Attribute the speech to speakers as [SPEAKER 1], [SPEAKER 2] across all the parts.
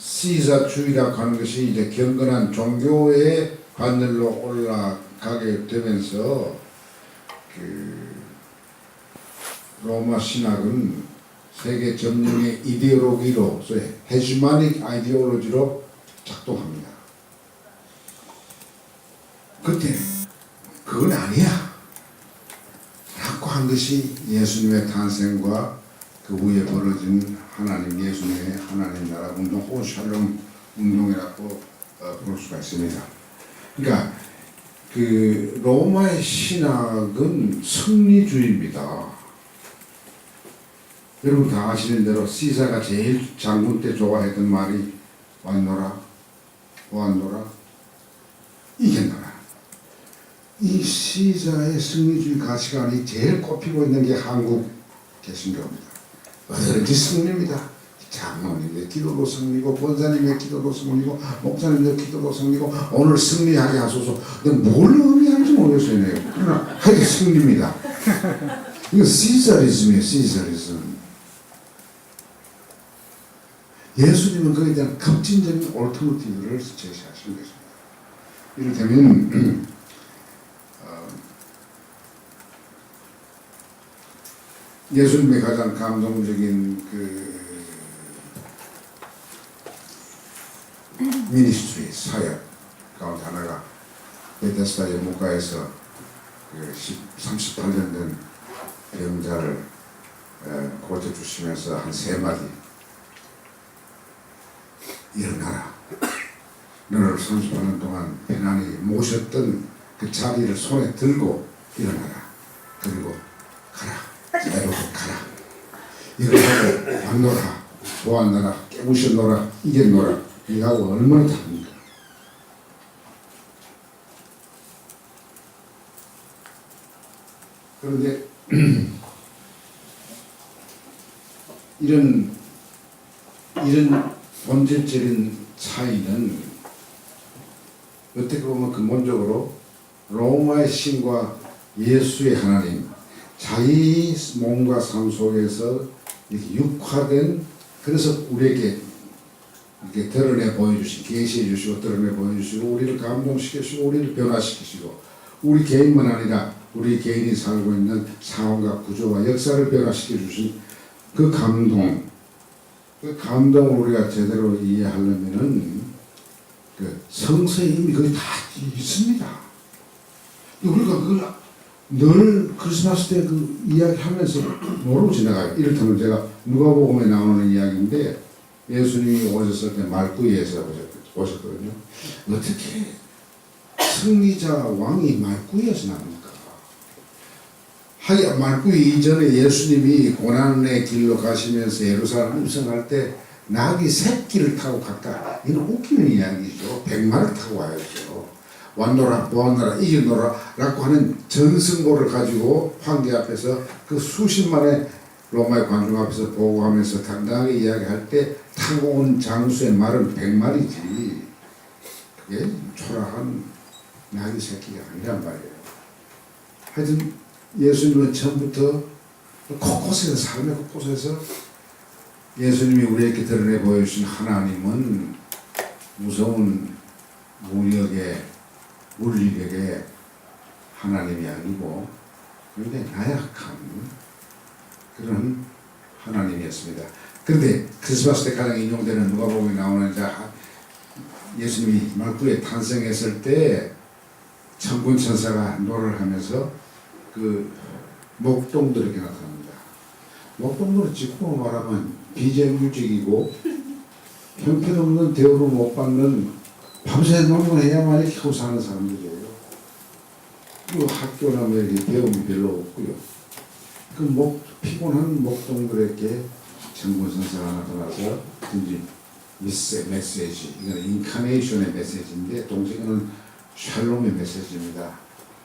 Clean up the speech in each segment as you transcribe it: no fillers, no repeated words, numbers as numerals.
[SPEAKER 1] 시사주의라고 하는 것이 이제 경건한 종교의 관념으로 올라가게 되면서 그 로마 신학은 세계 점령의 이데올로기로, 헤지마닉 아이디올로지로 작동합니다. 그때 그건 아니야 라고 한 것이 예수님의 탄생과 그 후에 벌어진 하나님, 예수님의 하나님 나라 운동 혹은 샬롬 운동이라고 볼 수가 있습니다. 그러니까 그 로마의 신학은 승리주의입니다. 여러분 다 아시는 대로 시사가 제일 장군 때 좋아했던 말이 왔노라 보았노라 이겼노라. 이 시사의 승리주의 가치관이 제일 꼽히고 있는 게 한국 개신교입니다. 어디든지 승리입니다. 장로님의 기도로 승리고 권사님의 기도로 승리고 목사님의 기도로 승리고 오늘 승리하게 하소서. 근데 뭘 의미하는지 모르겠어요. 그러나 하여튼 승리입니다. 이거 시사리즘이에요. 시사리즘. 예수님은 그에 대한 급진적인 올터너티브를 제시하신 것입니다. 이를테면 예수님의 가장 감동적인 그 미니스트리 사역 가운데 하나가 베데스다 연못가에서 그 38년 된 병자를 고쳐주시면서 한 3마디 일어나라. 너를 30년 동안 편안히 모셨던 그 자리를 손에 들고 일어나라. 그리고 가라. 자유롭게 가라. 일어나고 왔노라 보았노라 깨우셨노라 이겼노라. 이하고 얼마나 다릅니까? 그런데 이런 본질적인 차이는 어떻게 보면 근본적으로 로마의 신과 예수의 하나님, 자기 몸과 삶 속에서 이렇게 육화된, 그래서 우리에게 이렇게 드러내 보여주시고 계시해 주시고 드러내 보여주시고 우리를 감동시키시고 우리를 변화시키시고 우리 개인만 아니라 우리 개인이 살고 있는 상황과 구조와 역사를 변화시켜 주신 그 감동을 우리가 제대로 이해하려면은 그 성서에 이미 거기 다 있습니다. 우리가 그걸 늘 크리스마스 때 그 이야기하면서 모르고 지나가요. 이를테면 제가 누가복음에 나오는 이야기인데 예수님이 오셨을 때 말구이에서 오셨거든요. 어떻게 승리자 왕이 말구이에서 나옵니까? 하긴 말구이 이전에 예수님이 고난의 길로 가시면서 예루살렘 입성할 때 나귀 새끼를 타고 갔다. 이건 웃기는 이야기죠. 100마를 타고 와야죠. 왔노라 보았노라 이겼노라 라고 하는 전승고를 가지고 황제 앞에서 그 수십만의 로마의 관중 앞에서 보고하면서 당당하게 이야기할 때 타고 온 장수의 말은 100마리지 그게 초라한 나귀 새끼가 아니란 말이에요. 하여튼 예수님은 처음부터 곳곳에서 삶의 곳곳에서 예수님이 우리에게 드러내 보여주신 하나님은 무서운 물리력의 하나님이 아니고 굉장히 나약한 그런 하나님이었습니다. 그런데 크리스마스 때 가장 인용되는 누가복음에 나오는 예수님이 말구에 탄생했을 때 천군 천사가 노래를 하면서 그 목동들에게 나타납니다. 목동들은 직구로 말하면 비정규직이고 형편없는 대우를 못 받는 밤새 농구해야만이 겨우 사는 사람들이에요. 그리고 학교나 뭐 이렇게 배움이 별로 없고요. 그 피곤한 목동들에게 천군천사가 나타나서 든지 메시지, 이거는 인카네이션의 메시지인데 동시에는 샬롬의 메시지입니다.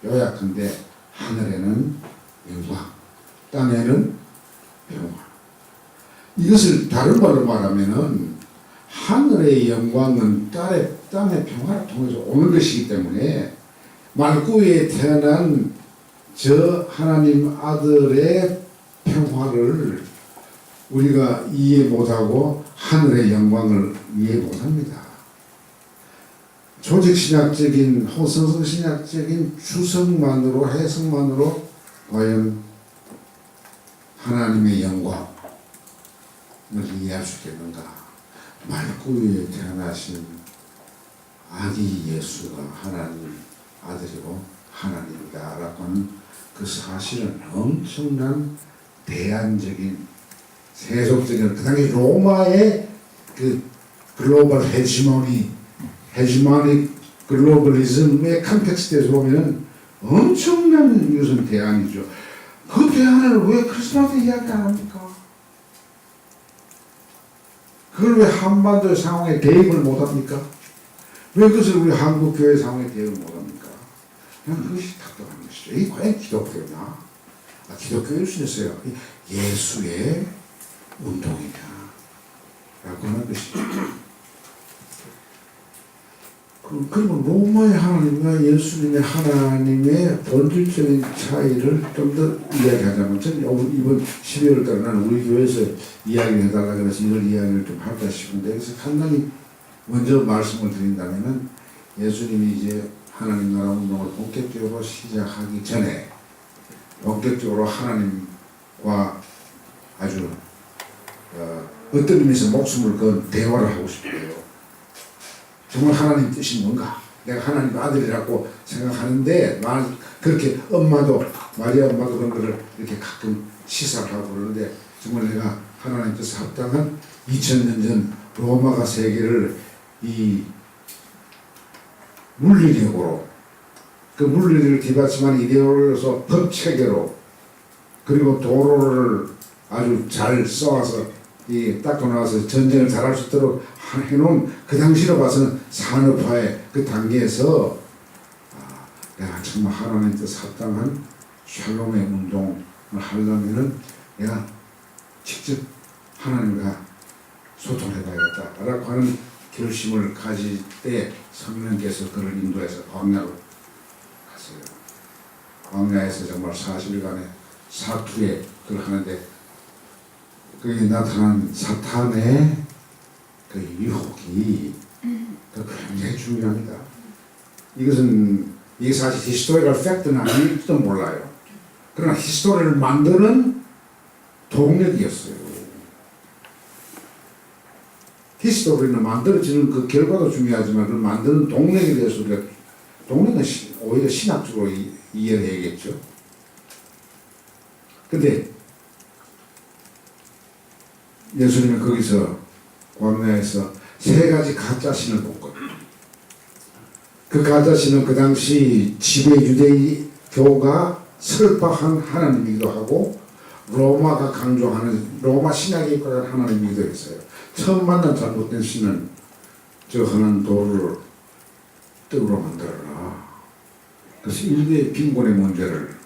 [SPEAKER 1] 요약한데 하늘에는 영광, 땅에는 평화. 이것을 다른 말로 말하면은 하늘의 영광은 땅의 평화를 통해서 오는 것이기 때문에 말구에 태어난 저 하나님 아들의 평화를 우리가 이해 못하고 하늘의 영광을 이해 못합니다. 조직신학적인 호성성신학적인 주석만으로 해석만으로 과연 하나님의 영광을 이해할 수 있겠는가? 말구에 태어나신 아기 예수가 하나님 아들이고 하나님이다 라고 하는 그 사실은 엄청난 대안적인 세속적인 그 당시 로마의 그 글로벌 헤지모닉 글로벌리즘의 컨텍스트에서 보면 엄청난 이것은 대안이죠. 그 대안을 왜 크리스마스 이야기 안 합니까? 그걸 왜 한반도의 상황에 대입을 못합니까? 왜 그것을 우리 한국교회 상황에 대입을 못합니까? 그냥 그것이 답답한 것이죠. 이게 과연 기독교냐? 기독교일 수 있어요. 예수의 운동이냐? 라고 하는 것이죠. 그리고 로마의 하나님과 예수님의 하나님의 본질적인 차이를 좀 더 이야기하자면, 저는 이번 12월 달에 나는 우리 교회에서 이야기해달라 그래서 이걸 이야기를 좀 할까 싶은데, 그래서 상당히 먼저 말씀을 드린다면은, 예수님이 이제 하나님 나라 운동을 본격적으로 시작하기 전에 본격적으로 하나님과 아주 어떤 의미에서 목숨을 건 대화를 하고 싶어요. 정말 하나님 뜻이 뭔가? 내가 하나님 아들이라고 생각하는데 그렇게 마리아 엄마도 그런 거를 이렇게 가끔 시사를 하고 그러는데, 정말 내가 하나님 뜻에 합당한 2000년 전 로마가 세계를 이 물리력으로, 그 물리력을 뒤받침한 이데올로기에서 법체계로, 그리고 도로를 아주 잘 써와서 닦고 나와서 전쟁을 잘할 수 있도록 해놓은 그 당시로 봐서는 산업화의 그 단계에서 내가 정말 하나님 뜻 합당한 샬롬의 운동을 하려면은 내가 직접 하나님과 소통해봐야겠다 라고 하는 결심을 가질 때 성령께서 그를 인도해서 광야로 갔어요. 광야에서 정말 40일간의 사투에 그걸 하는데, 거기에 나타난 사탄의 그 유혹이 굉장히 중요합니다. 이게 사실 히스토리컬 팩트는 아닐지도 몰라요. 그러나 히스토리를 만드는 동력이었어요. 히스토리는 만들어지는 그 결과도 중요하지만 그 만드는 동력에 대해서 우리가, 동력은 오히려 신학적으로 이해를 해야겠죠. 근데 예수님은 거기서 광야에서 세 가지 가짜신을 봤거든요. 그 가짜신은 그 당시 지배 유대교가 설파한 하나님이기도 하고 로마가 강조하는 로마 신학에 입각한 하나님이기도 했어요. 처음 만난 잘못된 신은 저 하는 돌을 떡으로 만들어라. 그래서 인류의 빈곤의 문제를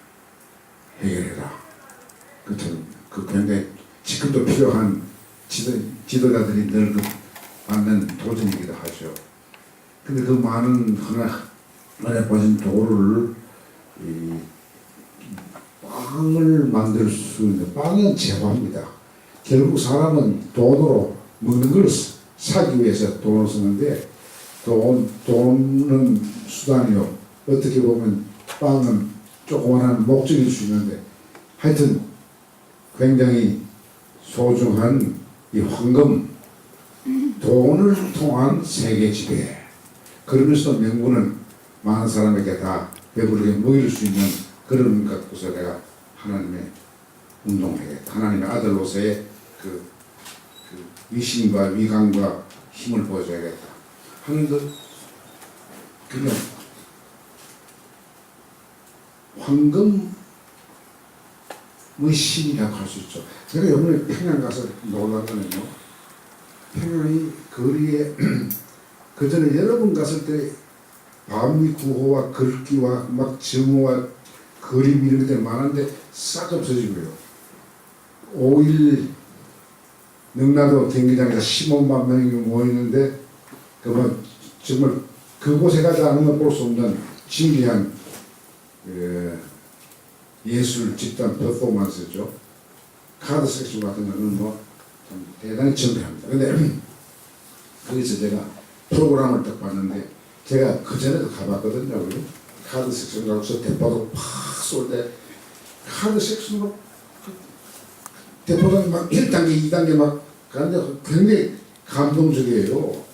[SPEAKER 1] 해결해라. 그 굉장히 지금도 필요한 지도자들이 늘 받는 도전이기도 하죠. 근데 그 많은 하나에 빠진 돌을 빵을 만들 수 있는, 빵은 재화입니다. 결국 사람은 돈으로 먹는 걸 사기 위해서 돈을 쓰는데, 돈은 수단이요. 어떻게 보면 빵은 조그만한 목적일 수 있는데, 하여튼 굉장히 소중한 이 황금, 돈을 통한 세계 지배, 그러면서 명분은 많은 사람에게 다 배부르게 먹일 수 있는 그런 갖고서 내가 하나님의 운동하겠다. 하나님의 아들로서의 그 위신과 위강과 힘을 보여줘야겠다 하는 것, 그냥 황금의 신이라고 할 수 있죠. 제가 이번에 평양 가서 놀란 거는요, 평양이 거리에 그 전에 여러 번 갔을 때 밤이 구호와 글귀와 막 정오와 그림 이런 것들이 많은데 싹 없어지고요. 5일 능라도 경기장에서 15만 명이 모이는데 그만 정말 그곳에 가지 않으면 볼 수 없는 진귀한 예술 집단 퍼포먼스죠. 카드 섹션 같은 거는 뭐 참 대단히 정대합니다. 근데 거기서 제가 프로그램을 딱 봤는데 제가 그전에도 가봤거든요. 카드 섹션 가서 대포도 팍 쏠 때 카드 섹션으로 대포가 막 1단계, 2단계 막 가는데 굉장히 감동적이에요.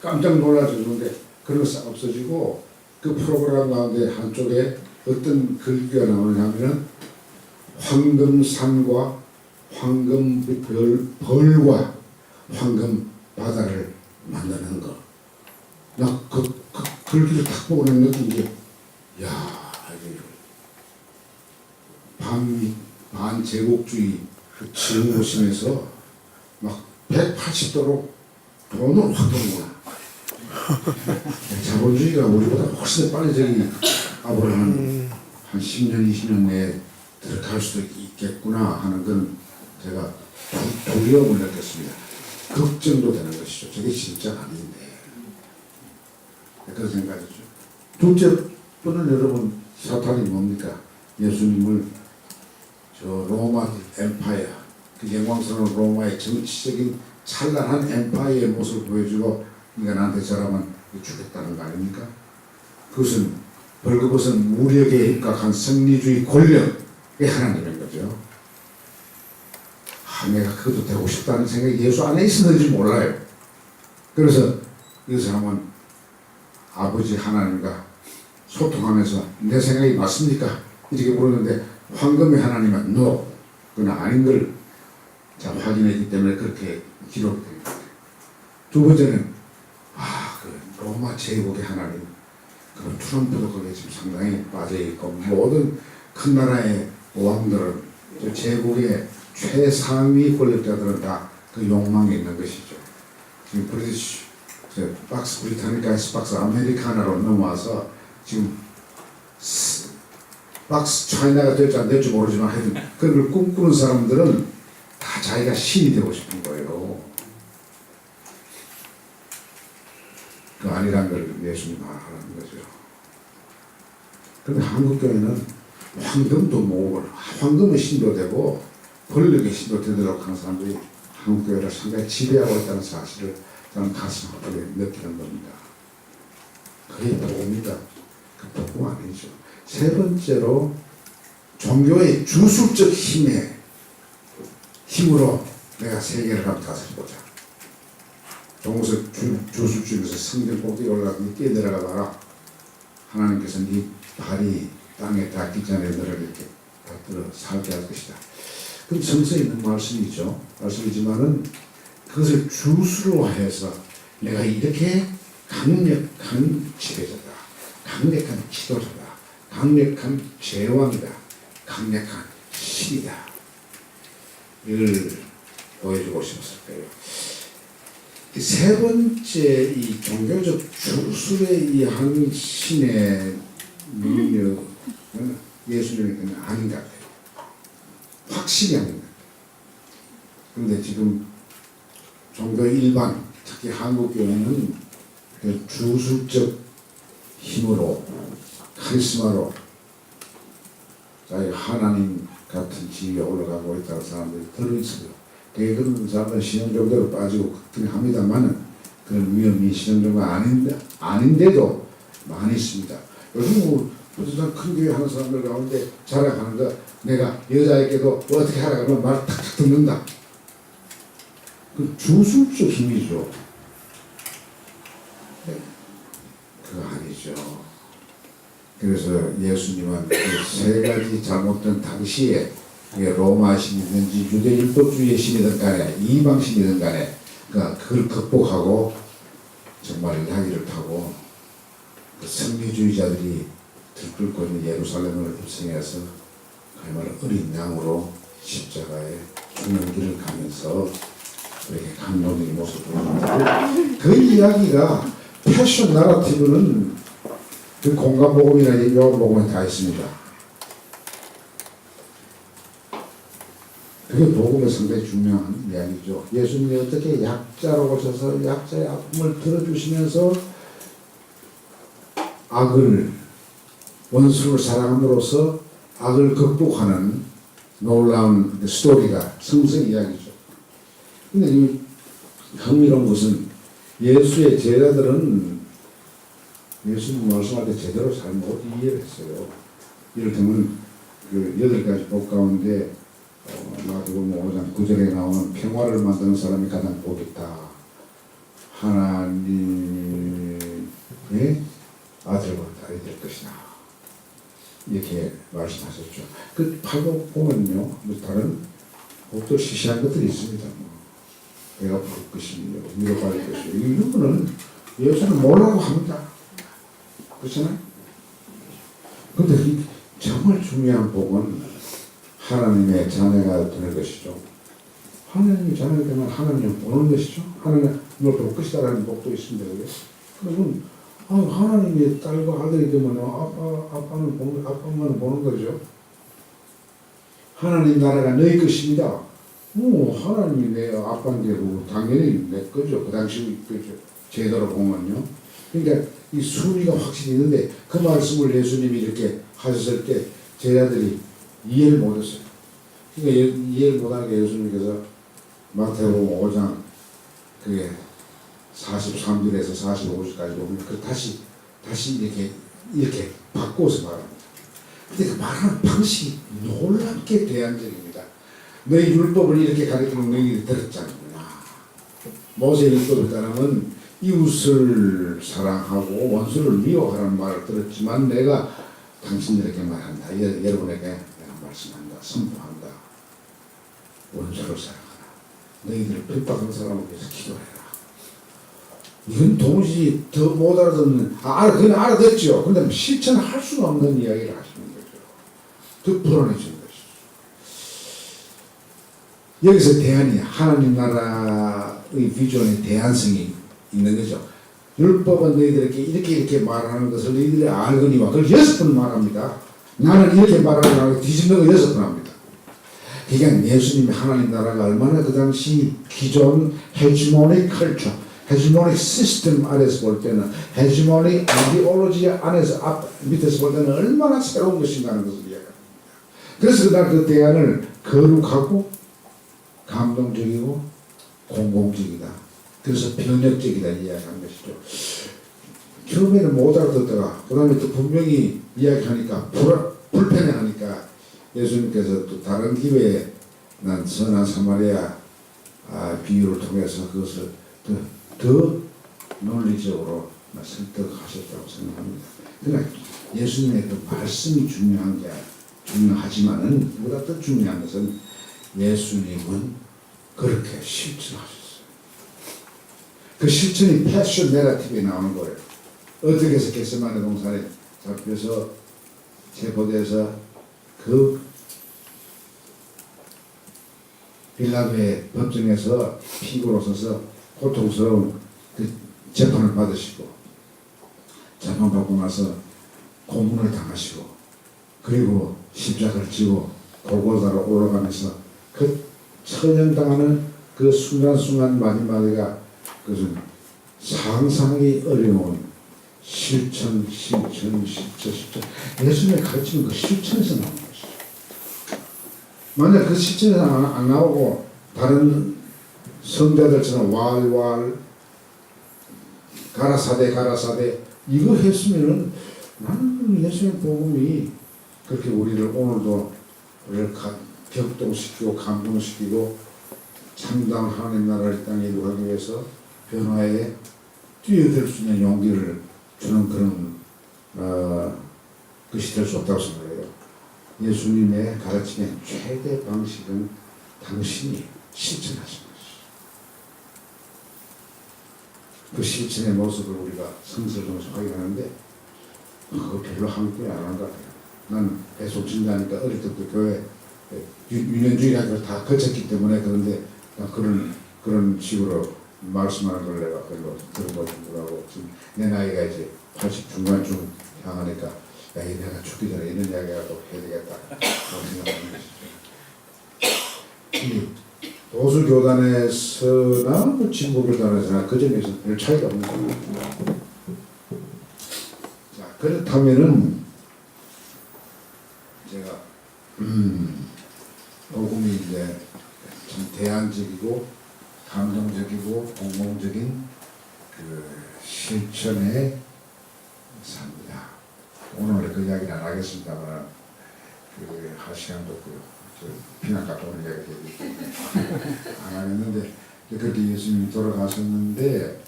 [SPEAKER 1] 깜짝 놀라주는데 그런 거 싹 없어지고 그 프로그램 가운데 한쪽에 어떤 글귀가 나오냐면 황금산과 황금벌과 황금바다를 만드는 거. 나 그 글귀를 딱 보고 느낀 게 야, 반제국주의 그 지형도심에서 막 180도로 돈을 확 버는구나. 자본주의가 우리보다 훨씬 빨리 저기 앞으로 한 10년, 20년 내에 들어갈 수도 있겠구나 하는 건 제가 두려움을 느꼈습니다. 걱정도 되는 것이죠. 저게 진짜 아닌데. 그런 생각이죠. 둘째 분은 여러분 사탄이 뭡니까? 예수님을 저 로마 엠파이어, 그 영광스러운 로마의 정치적인 찬란한 엠파이어의 모습을 보여주고 인간한테 저라면 주겠다는 거 아닙니까? 그것은 벌거벗은 무력에 입각한 승리주의 권력의 하나님인 거죠. 내가 그것도 되고 싶다는 생각이 예수 안에 있었는지 몰라요. 그래서 이 사람은 아버지 하나님과 소통하면서 내 생각이 맞습니까? 이렇게 물었는데 황금의 하나님은 no, 그건 아닌 걸 확인했기 때문에 그렇게 기록됩니다. 두 번째는 그 로마 제국의 하나님, 그런 트럼프도 거기에 지금 상당히 빠져있고 모든 큰 나라의 왕들은 제국의 최상위 권력자들은 다 그 욕망이 있는 것이죠. 지금 브리티시 박스 브리타니카 박스 아메리카나로 넘어와서 지금 박스 차이나가 될지 안 될지 모르지만 하여튼 그걸 꿈꾸는 사람들은 다 자기가 신이 되고 싶은 거예요. 그 아니란 걸 예수님 말하는 거죠. 그런데 한국교회는 황금도 모으고 황금의 신도 되고 권력의 신도 되도록 하는 사람들이 한국교회를 상당히 지배하고 있다는 사실을 저는 가슴 아프게 느끼는 겁니다. 그게 복음이다. 그 복음 아니죠. 세 번째로 종교의 주술적 힘으로 내가 세계를 한번 다스려보자. 종교적 주술주의에서 성전 꼭대기 올라가서 뛰어내려가 봐라. 하나님께서 네 발이 땅에 닿기 전에 너를 이렇게 받들어 살게 할 것이다. 그럼 성서에 있는 말씀이지만은 그것을 주술로 해서 내가 이렇게 강력한 지배자다, 강력한 지도자다, 강력한 제왕이다, 강력한 신이다. 이걸 보여주고 싶었을 거예요. 세 번째 이 종교적 주술에 의한 신의 능력은 예수님의 아닌 것 같아요. 확실히 아닌 것 같아요. 그런데 지금 종교 일반, 특히 한국교회는 그 주술적 힘으로, 카리스마로 자기 하나님 같은 지위에 올라가고 있다는 사람들이 들어있어요. 그런 사람은 신앙정도로 빠지고 그렇긴 합니다만은 그런 위험이 신앙정도가 아닌데도 많이 있습니다. 요즘 뭐 부동산 큰 교회 하는 사람들 가운데 자랑하는 거, 내가 여자에게도 어떻게 하라 그러면 말 탁탁 듣는다. 그 주술적 힘이죠. 그거 아니죠. 그래서 예수님은 그 세 가지 잘못된 당시에 로마 신이든지 유대 율법주의의 신이든 간에 이방신이든 간에 그걸 극복하고 정말 나귀를 타고 그 승리주의자들이 들끓고 있는 예루살렘을 입성해서 그야말로 어린 양으로 십자가에 죽는 길을 가면서 그렇게 감동적인 모습을 보입니다. 그 이야기가 패션 나라티브는 그 공간복음이나 요한복음에 다 있습니다. 그게 복음의 상당히 중요한 이야기죠. 예수님이 어떻게 약자로 오셔서 약자의 아픔을 들어주시면서 악을, 원수를 사랑함으로써 악을 극복하는 놀라운 스토리가 성서 이야기죠. 근데 이 흥미로운 것은 예수의 제자들은 예수님 말씀할 때 제대로 잘 못 이해를 했어요. 이를테면 그 8가지 복 가운데 마태복음 5장 9절에 나오는 평화를 만드는 사람이 가장 복 있다. 하나님의 아들과 딸이 될 것이다. 이렇게 말씀하셨죠. 그 팔복 보면요, 뭐 다른 복도 시시한 것들이 있습니다. 뭐 배가 부를 것이며 위로 받을 것이며 이런 거는 예수는 뭐라고 합니다. 그렇잖아요? 근데 정말 중요한 복은 하나님의 자녀가 되는 것이죠. 하나님의 자녀가 되면 하나님을 보는 것이죠. 하나님을 볼 것이다라는 복도 있습니다. 그러면 하나님의 딸과 아들이 되면 아빠만 보는 거죠. 하나님 나라가 너희 것입니다. 하나님이 내 아빠인데 당연히 내 거죠. 그 당시 그죠. 제대로 보면요. 그러니까 이 순위가 확실히 있는데 그 말씀을 예수님이 이렇게 하셨을 때 제자들이 이해를 못했어요. 그러니까 이해를 못하니까 예수님께서 마태복음 5장 그게 43절에서 45절까지 보면 그 다시 이렇게 바꿔서 말합니다. 근데 그 말하는 방식이 놀랍게 대안적입니다. 너희 율법을 이렇게 가르치는 너희들이 들었잖아. 모세 율법에 따르면 이웃을 사랑하고 원수를 미워하라는 말을 들었지만 내가 당신들에게 말한다. 여러분에게 내가 말씀한다. 선포한다. 원수를 사랑하라. 너희들을 핍박하는 사람을 위해서 기도해라. 이건 도무지 더 못 알아듣는, 그건 알아듣죠. 근데 실천할 수가 없는 이야기를 하시는 거죠. 더 불안해지는 것이죠. 여기서 대안이 하나님 나라의 비전의 대안성이 있는 거죠. 율법은 너희들에게 이렇게 말하는 것을 너희들이 알거니와 그걸 6번 말합니다. 나는 이렇게 말하고 뒤집는 거 6번 합니다. 그러니까 예수님이 하나님 나라가 얼마나 그 당시 기존 헤지모닉 컬처, 헤지모닉 시스템 아래서 볼 때는 헤지모닉 아이디올로지 안에서 밑에서 볼 때는 얼마나 새로운 것인가 하는 것을 이야기합니다. 그래서 그날 그 대안을 거룩하고 감동적이고 공공적이다. 그래서 병력적이다 이야기한 것이죠. 처음에는 못 알아듣다가 그 다음에 또 분명히 이야기하니까 불편해하니까 예수님께서 또 다른 기회에 난 선한 사마리아 비유를 통해서 그것을 더 논리적으로 설득하셨다고 생각합니다. 그러니까 예수님의 그 말씀이 중요하지만은 그보다 더 중요한 것은 예수님은 그렇게 실천하셨어요. 그 실천이 패션 내러티브에 나오는 거예요. 어떻게 해서 겟세마네 동산에 잡혀서 체포돼서 그 빌라도의 법정에서 피고로 서서 고통스러운 그 재판을 받으시고 재판받고 나서 고문을 당하시고 그리고 십자가를 지고 골고다로 올라가면서 그 처형당하는 그 순간순간 마지막에가 그것은 상상이 어려운 실천. 예수님의 가르치는 그 실천에서 나오는 것이죠. 만약 그 실천에서 안 나오고 다른 성자들처럼 왈 가라사대 이거 했으면은 나는 예수의 복음이 그렇게 우리를 오늘도 우리를 격동시키고 감동시키고 참다운 하나님 나라를 땅에 이루기 위해서 변화에 뛰어들 수 있는 용기를 주는 그런 것이 될 수 없다고 생각해요. 예수님의 가르침의 최대 방식은 당신이 실천하신 것이죠. 그 실천의 모습을 우리가 성서정에서 확인하는데 그거 별로 한국에 안 하는 것 같아요. 난 계속 진다니까 어릴 때부터 교회 유년주의라는 걸 다 거쳤기 때문에 그런데 그런 식으로 말씀하는 걸 내가 별로 들어보지 못하고 지금 내 나이가 이제 80 중반쯤 향하니까 야, 내가 죽기 전에 이런 이야기라도 해야 되겠다 그런 생각하는 것이죠. 보수교단에서나 진보교단에서나 그 점에서 별 차이가 없는 겁니다. 자, 그렇다면은 제가 복음이 이제 참 대안적이고 감동적이고 공공적인 그 실천에 삽니다. 오늘 그 이야기는 안 하겠습니다만 그 하시간도 피난 갔다 오는 이야기 안 하겠는데 그때 예수님이 돌아가시는데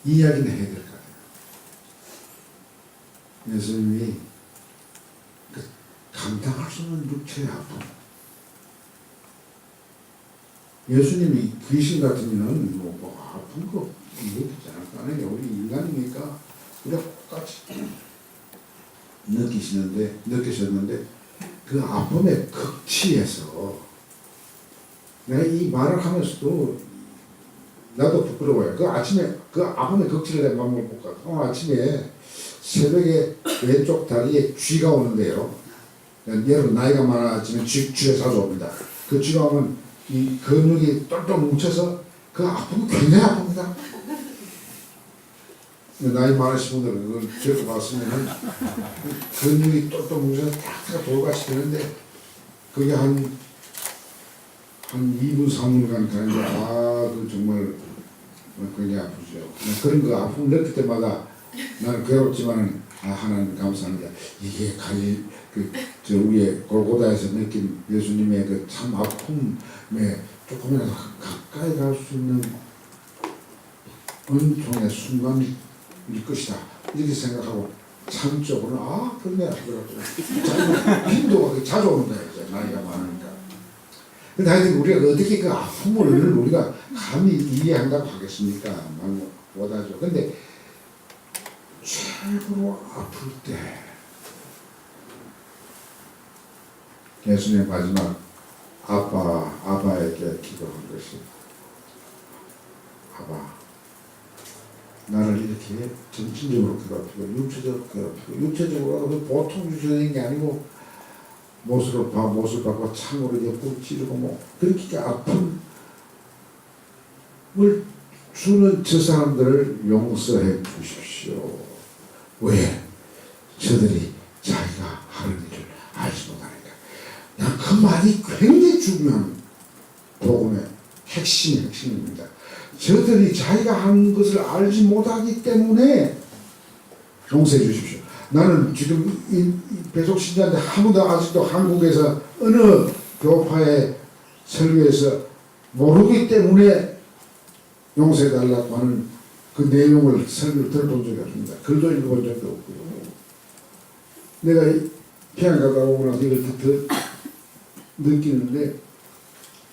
[SPEAKER 1] 이 이야기는 해야 될 것 같아요. 예수님이 그 감당할 수 없는 육체의 아픔. 예수님이 귀신 같으면 뭐 아픈 거 느끼지 않을 거 아니에요. 우리 인간이니까 우리가 똑같이 느끼셨는데 그 아픔의 극치에서 내가 이 말을 하면서도 나도 부끄러워요. 그 아침에 그 아픔의 극치를 내가 맘을 못 가. 아침에 새벽에 왼쪽 다리에 쥐가 오는데요. 여러분 나이가 많아지면 쥐가 자주 옵니다. 그 쥐가 오면 이 근육이 똘똘 뭉쳐서 그 아픔이 굉장히 아픕니다. 나이 많으신 분들은 그걸 겪어봤으면 근육이 똘똘 뭉쳐서 탁 돌같이 되는데 그게 한 2분 3분간 가는데 그 정말 굉장히 아프죠. 그런 그 아픔을 느낄 때마다 나는 괴롭지만 하나님 감사합니다. 이게 우리의 골고다에서 느낀 예수님의 그 참 아픔에 조금이라도 가까이 갈 수 있는 은총의 순간일 것이다. 이렇게 생각하고 참적으로 그러네. 빈도가 자주 오는 거예요. 나이가 많으니까. 근데 하여튼 우리가 어떻게 그 아픔을 우리가 감히 이해한다고 하겠습니까? 못하죠. 근데 최고로 아플 때 예수님의 마지막 아바에게 기도한 것이 아바 나를 이렇게 정신적으로 괴롭히고 육체적으로 괴롭히고 육체적으로 보통 유전인 게 아니고 못을 받고 창으로 옆구리 찌르고 그렇게 아픔을 주는 저 사람들을 용서해 주십시오. 왜? 저들이 자기가 하는 일을 알지 못하니까. 그 말이 굉장히 중요한 복음의 핵심입니다. 저들이 자기가 하는 것을 알지 못하기 때문에 용서해 주십시오. 나는 지금 이 배속신자인데 아무도 아직도 한국에서 어느 교파의 설교에서 모르기 때문에 용서해달라고 하는 그 내용을 설교를 들어본 적이 없습니다. 글도 읽어본 적도 없고요. 내가 피난 가다 오고 나서 이걸 더 느끼는데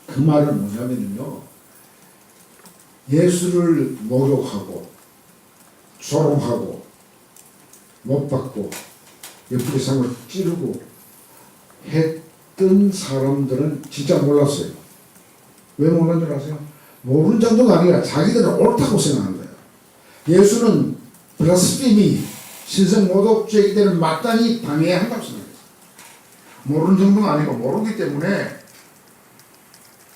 [SPEAKER 1] 그 말은 뭐냐면요. 예수를 모욕하고 조롱하고 못 받고 옆구리 상을 찌르고 했던 사람들은 진짜 몰랐어요. 왜 몰랐는 줄 아세요? 모르는 정도가 아니라 자기들은 옳다고 생각하는 거예요. 예수는 블라스피미 신성모독죄이기 때문에 마땅히 당해야 한다고 생각했어요. 모르는 정도가 아니고 모르기 때문에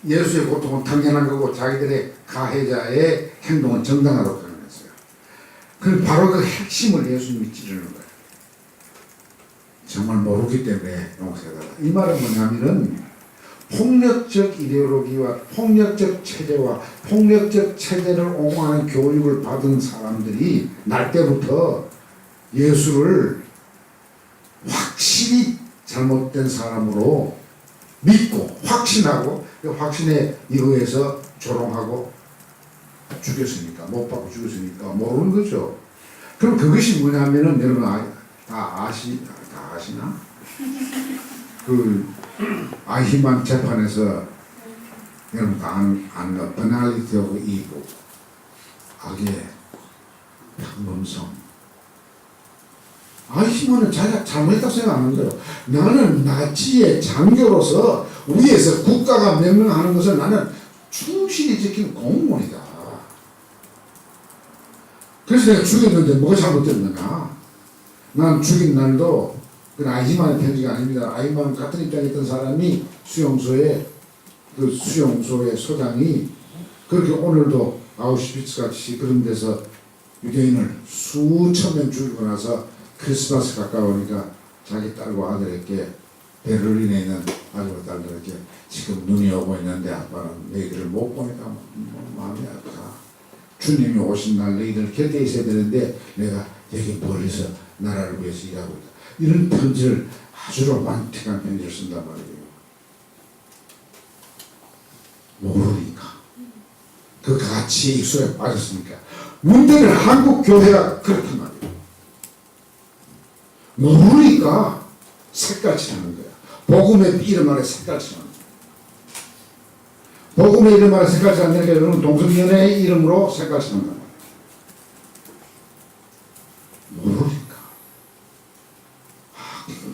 [SPEAKER 1] 예수의 고통은 당연한 거고 자기들의 가해자의 행동은 정당하다고 생각했어요. 그럼 바로 그 핵심을 예수님이 찌르는 거예요. 정말 모르기 때문에 용서해달라. 이 말은 뭐냐면은 폭력적 이데올로기와 폭력적 체제와 폭력적 체제를 옹호하는 교육을 받은 사람들이 날 때부터 예수를 확실히 잘못된 사람으로 믿고 확신하고 그 확신에 의해서 조롱하고 죽였으니까 못 받고 죽였으니까 모르는 거죠. 그럼 그것이 뭐냐면은 여러분 다 아시나? 그 아히만 재판에서 여러분 다 아는 거 페널리티 오브 이브 악의 평범성. 아히만은 자기가 잘못했다고 생각하는 거예요. 나는 나치의 장교로서 위에서 국가가 명령하는 것을 나는 충실히 지키는 공무원이다. 그래서 내가 죽였는데 뭐가 잘못됐느냐. 난 죽인 날도 그 아히만의 편지가 아닙니다. 아히만 같은 입장에 있던 사람이 수용소의 소장이 그렇게 오늘도 아우슈비츠 같이 그런 데서 유대인을 수천 명 죽이고 나서 크리스마스 가까우니까 자기 딸과 아들에게 베를린에 있는 아줌마 딸들에게 지금 눈이 오고 있는데 아빠는 너희들을 못 보니까 마음이 아프다. 주님이 오신 날 너희들 곁에 있어야 되는데 내가 여기 멀리서 나라를 위해서 일하고 있다. 이런 편지를 아주 로man틱한 편지를 쓴단 말이에요. 모르니까. 그 가치의 익숙에 빠졌으니까. 문제는 한국 교회가 그렇단 말이에요. 모르니까 색깔치 하는 거야. 복음의 이름 아래 색깔치 하는 거야. 복음의 이름 아래 색깔치 안 되니까 여러분 동성연애의 이름으로 색깔치 한단 말이에요. 모르니까.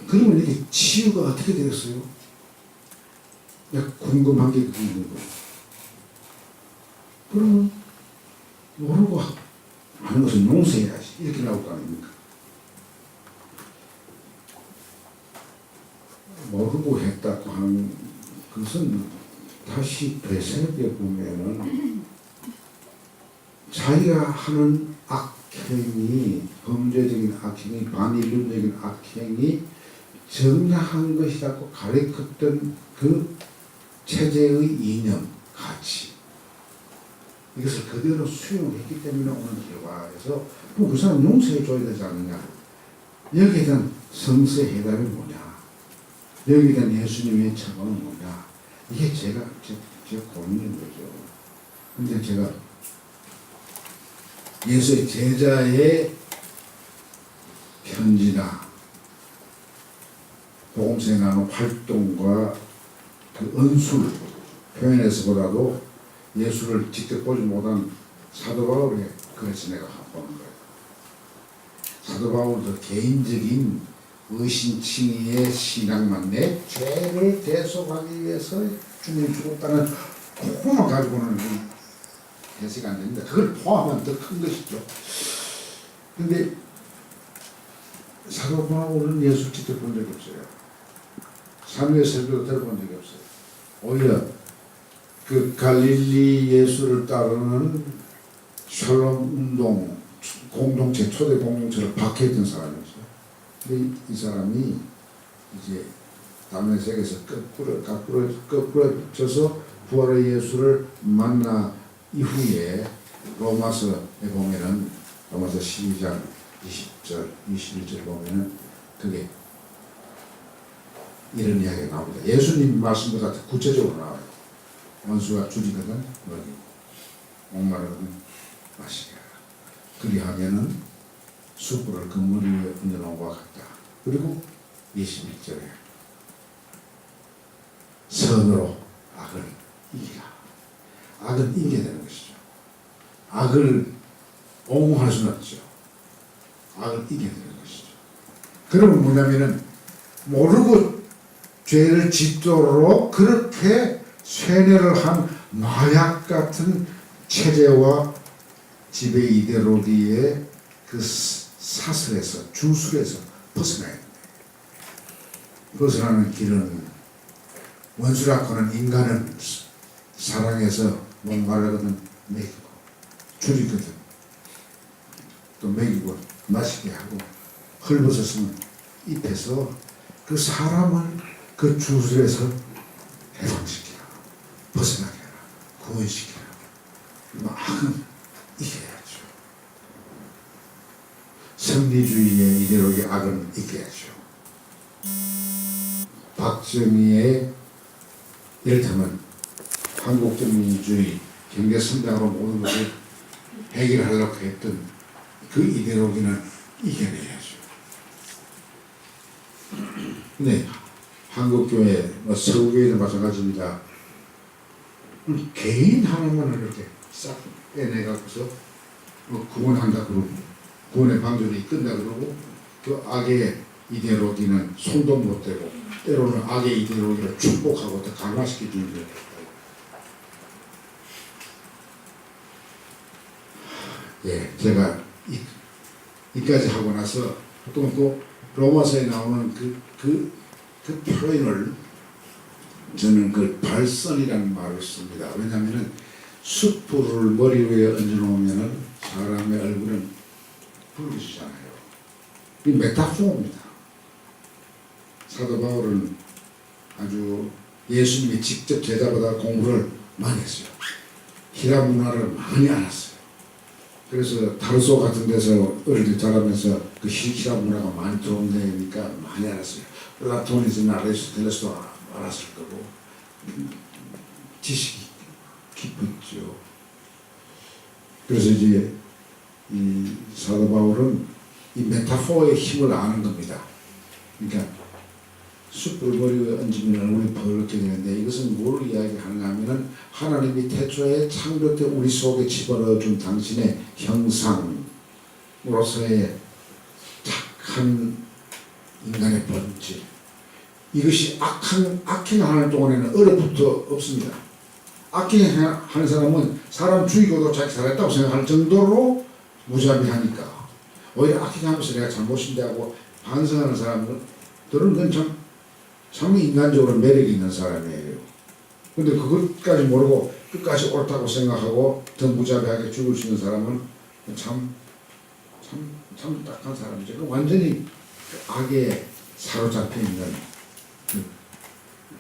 [SPEAKER 1] 그러면 이게 치유가 어떻게 되겠어요? 내가 궁금한 게 그게 있는 거예요. 그러면 모르고 하는 것은 용서해야지. 이렇게 나올 거 아닙니까? 모르고 했다고 하는 것은 다시 되새겨 보면은 자기가 하는 악행이, 범죄적인 악행이, 반인륜적인 악행이 정당한 것이라고 가르쳤던 그 체제의 이념, 가치, 이것을 그대로 수용했기 때문에 오는 결과에서 그 사람 용서해 줘야 되지 않느냐. 여기에 대한 성서의 해답이 뭐냐. 여기에 대한 예수님의 처방은 뭐냐. 이게 제 고민인 거죠. 근데 제가 예수의 제자의 편지나 복음서에 나오는 활동과 그 언술 표현에서보다도 예수를 직접 보지 못한 사도 바울의 글에서 내가 보는 거예요. 사도 바울도 개인적인 의심칭의의 신앙만 내 죄를 대속하기 위해서 주님이 죽었다는 그것만 가지고는 해석이 안 됩니다. 그걸 포함하면 더 큰 것이죠. 근데 사도 바울은 예수 직접 본 적이 없어요. 삼위의 설교도 들어본 적이 없어요. 오히려 그 갈릴리 예수를 따르는 샬롬 운동 공동체, 초대 공동체를 박해했던 사람이었어요. 근데 이 사람이 이제 담메색에서 거꾸로 져서 부활의 예수를 만나 이후에 로마서에 보면은 로마서 12장 20절, 21절 보면은 그게 이런 이야기가 나옵니다. 예수님 말씀보다 구체적으로 나와요. 원수가 줄이거든 먹이고 목마르거든 마시게 하라. 그리하면은 숯불을 그 물 위에 얹어놓은 것과 같다. 그리고 21절에 선으로 악을 이기라. 악은 이겨야 되는 것이죠. 악을 옹호할 수는 없죠. 악을 이겨야 되는 것이죠. 그러면 뭐냐면은 모르고 죄를 짓도록 그렇게 세뇌를 한 마약 같은 체제와 지배 이데올로기의 그 사슬에서, 주술에서 벗어나야 됩니다. 벗어나는 길은 원수라고는 인간은 사랑해서 목마르거든 먹이고, 줄이거든 또 먹이고 마시게 하고, 헐벗었으면 입혀서 그 사람을 그 주술에서 해방시키라, 벗어나게 하라, 구원시키라. 악은 이겨야죠. 성리주의의 이데올로기 악은 이겨야죠. 박정희의 이를테면 한국적민주의 경제성장으로 모든 것을 해결하려고 했던 그 이데올로기는 이겨내야죠. 근데 한국교회, 서구교회도 마찬가지입니다. 개인 하나만을 이렇게 싹 빼내갖고서 구원한다 그러고, 구원의 방전이 끝나 그러고, 그 악의 이데올로기는 손도 못 대고, 때로는 악의 이데올로기를 축복하고 더 강화시켜주는 거예요. 예, 제가 이까지 하고 나서 또 그 로마서에 나오는 그 표현을 저는 그 발선이라는 말을 씁니다. 왜냐하면 숯불을 머리 위에 얹어놓으면 사람의 얼굴은 붉어지잖아요. 이 메타포입니다. 사도 바울은 아주 예수님이 직접 제자보다 공부를 많이 했어요. 히라 문화를 많이 알았어요. 그래서 다르소 같은 데서 어릴 때 자라면서 그 히라 문화가 많이 들어온 데니까 많이 알았어요. 플라토니즘이나 아리스토텔레스도 알았을 거고 지식이 깊었죠. 그래서 이제 이 사도 바울은 이 메타포의 힘을 아는 겁니다. 그러니까 숯불 머리에 얹으면 얼굴이 벌겋게 되는데 이것은 뭘 이야기하는가 하면은 하나님이 태초에 창조 때 우리 속에 집어넣어준 당신의 형상으로서의 착한 인간의 본질, 이것이 악행하는 동안에는 얼어붙어 없습니다. 악행하는 사람은 사람 죽이고도 자기 살았다고 생각할 정도로 무자비하니까 오히려 악행하면서 내가 잘못인데 하고 반성하는 사람들은 그건 참 인간적으로 매력이 있는 사람이에요. 근데 그것까지 모르고 끝까지 옳다고 생각하고 더 무자비하게 죽을 수 있는 사람은 참 딱한 사람이죠. 완전히 악에 사로잡혀 있는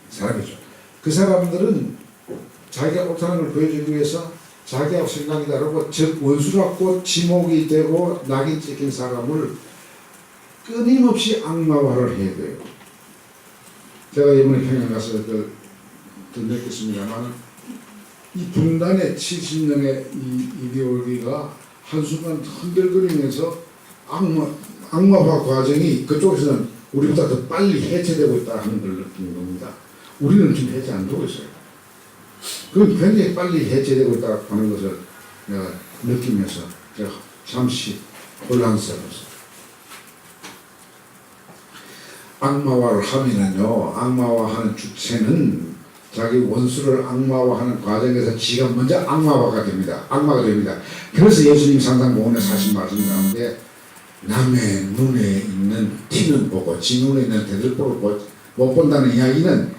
[SPEAKER 1] 사람이죠. 그 사람들은 자기가 옳다는 걸 보여주기 위해서 자기하고 생각이 다르고 즉 원수같고 지목이 되고 낙이 찍힌 사람을 끊임없이 악마화를 해야 돼요. 제가 이번에 평양 가서 느꼈습니다만 이 분단의 70년의 이 이데올기가 한순간 흔들거리면서 악마화 과정이 그쪽에서는 우리보다 더 빨리 해체되고 있다 하는 걸 느끼는 겁니다. 우리는 지금 해체 안 되고 있어요. 그건 굉장히 빨리 해체되고 있다 하는 것을 내가 느끼면서 제가 잠시 혼란스러웠어요. 악마화를 하면은요, 악마화하는 주체는 자기 원수를 악마화하는 과정에서 지가 먼저 악마가 됩니다. 그래서 예수님 산상보훈의 40말씀 가운데 남의 눈에 있는 티는 보고 지 눈에 있는 대들보를 못 본다는 이야기는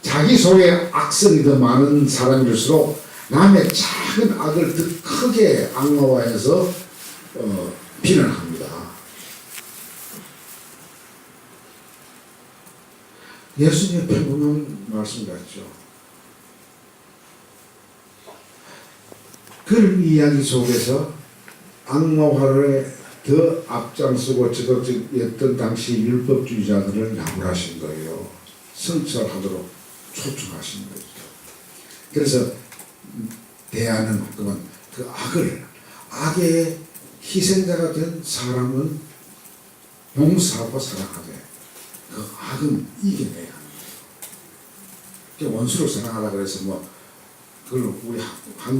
[SPEAKER 1] 자기 속에 악성이 더 많은 사람일수록 남의 작은 악을 더 크게 악마화해서 비난합니다. 예수님의 평범한 말씀 같죠. 그런 이야기 속에서 악마화를 더 앞장서고 적극적이었던 당시 율법주의자들을 나무라신 거예요. 성찰하도록 초청하신 거죠. 그래서 대안은 그건 그 악의 희생자가 된 사람은 용서하고 사랑하되 그 악은 이겨내야 합니다. 원수를 사랑하라 그래서 그걸 우리